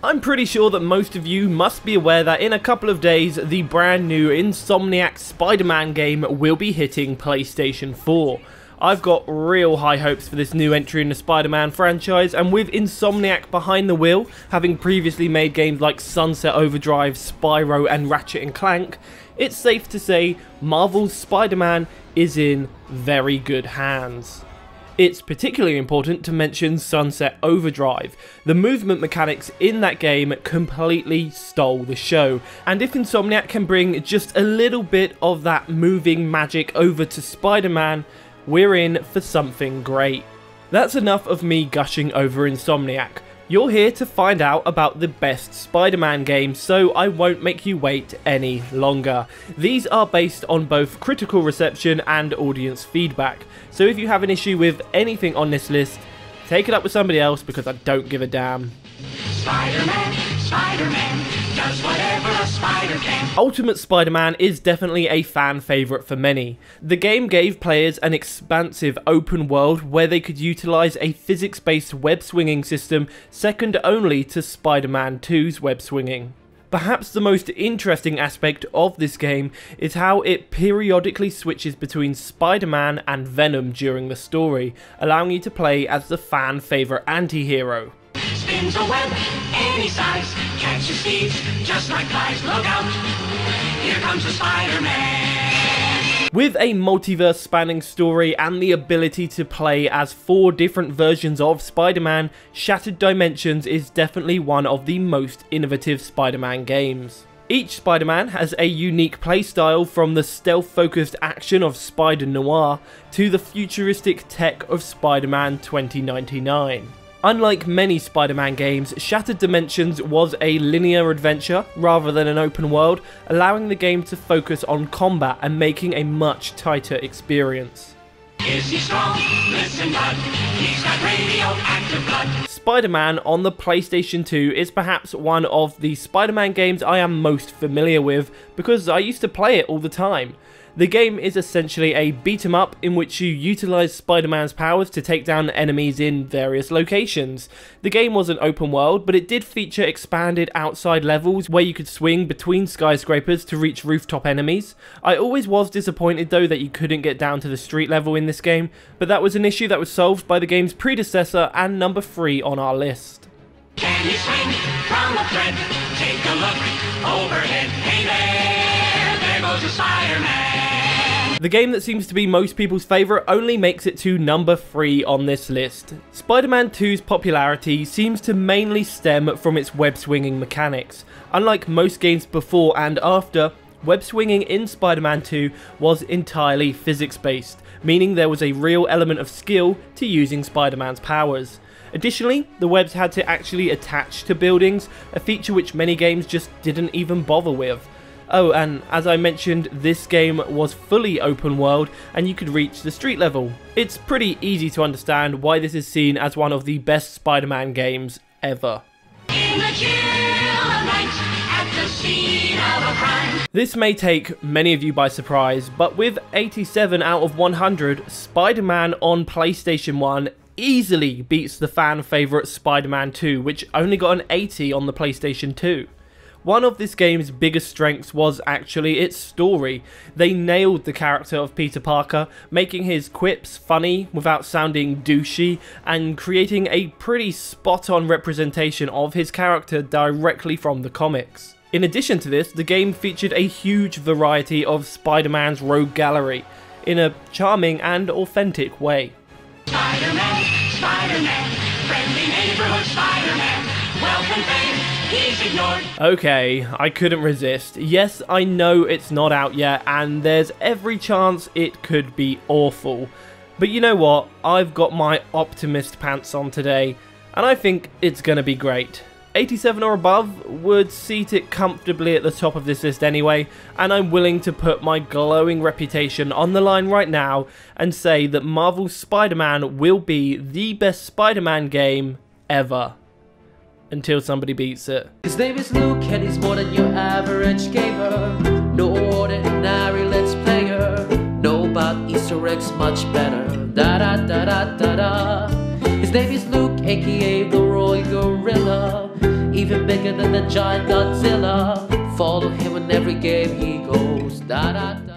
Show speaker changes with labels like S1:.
S1: I'm pretty sure that most of you must be aware that in a couple of days, the brand new Insomniac Spider-Man game will be hitting PlayStation 4. I've got real high hopes for this new entry in the Spider-Man franchise, and with Insomniac behind the wheel, having previously made games like Sunset Overdrive, Spyro and Ratchet & Clank, it's safe to say Marvel's Spider-Man is in very good hands. It's particularly important to mention Sunset Overdrive. The movement mechanics in that game completely stole the show, and if Insomniac can bring just a little bit of that moving magic over to Spider-Man, we're in for something great. That's enough of me gushing over Insomniac. You're here to find out about the best Spider-Man games, so I won't make you wait any longer. These are based on both critical reception and audience feedback, so if you have an issue with anything on this list, take it up with somebody else because I don't give a damn.
S2: Spider-Man, Spider-Man, does whatever a spider can.
S1: Ultimate Spider-Man is definitely a fan favourite for many. The game gave players an expansive open world where they could utilise a physics-based web swinging system second only to Spider-Man 2's web swinging. Perhaps the most interesting aspect of this game is how it periodically switches between Spider-Man and Venom during the story, allowing you to play as the fan favourite anti-hero.
S2: Spins a web any size, catches thieves just like flies. Look out, here comes the Spider-Man.
S1: With a multiverse spanning story and the ability to play as 4 different versions of Spider-Man, Shattered Dimensions is definitely one of the most innovative Spider-Man games. Each Spider-Man has a unique playstyle, from the stealth-focused action of Spider-Noir to the futuristic tech of Spider-Man 2099. Unlike many Spider-Man games, Shattered Dimensions was a linear adventure rather than an open world, allowing the game to focus on combat and making a much tighter experience.
S2: Is he strong? Listen, bud, he's got radioactive blood.
S1: Spider-Man on the PlayStation 2 is perhaps one of the Spider-Man games I am most familiar with because I used to play it all the time. The game is essentially a beat-em-up in which you utilise Spider-Man's powers to take down enemies in various locations. The game wasn't open world, but it did feature expanded outside levels where you could swing between skyscrapers to reach rooftop enemies. I always was disappointed though that you couldn't get down to the street level in this game, but that was an issue that was solved by the game's predecessor and number 3 on our list.
S2: Can you swing from a thread? Take a look overhead. Hey there goes the Spider-Man.
S1: The game that seems to be most people's favourite only makes it to number 3 on this list. Spider-Man 2's popularity seems to mainly stem from its web swinging mechanics. Unlike most games before and after, web swinging in Spider-Man 2 was entirely physics-based, meaning there was a real element of skill to using Spider-Man's powers. Additionally, the webs had to actually attach to buildings, a feature which many games just didn't even bother with. Oh, and as I mentioned, this game was fully open world and you could reach the street level. It's pretty easy to understand why this is seen as one of the best Spider-Man games ever.
S2: In the chill of night, at the scene of a crime.
S1: This may take many of you by surprise, but with 87 out of 100, Spider-Man on PlayStation 1 easily beats the fan favourite Spider-Man 2, which only got an 80 on the PlayStation 2. One of this game's biggest strengths was actually its story. They nailed the character of Peter Parker, making his quips funny without sounding douchey, and creating a pretty spot-on representation of his character directly from the comics. In addition to this, the game featured a huge variety of Spider-Man's rogue gallery, in a charming and authentic way.
S2: Spider-Man, Spider-Man, friendly neighborhood Spider-Man, welcome fame. He's ignored.
S1: Okay, I couldn't resist. Yes, I know it's not out yet, and there's every chance it could be awful. But you know what? I've got my optimist pants on today, and I think it's gonna be great. 87 or above would seat it comfortably at the top of this list anyway, and I'm willing to put my glowing reputation on the line right now and say that Marvel's Spider-Man will be the best Spider-Man game ever. Until somebody beats it.
S3: His name is Luke and he's more than your average gamer. No ordinary let's player. Know about Easter eggs much better. Da da da da da da. His name is Luke, aka the Royal Gorilla. even bigger than the giant Godzilla. Follow him in every game he goes. Da da da.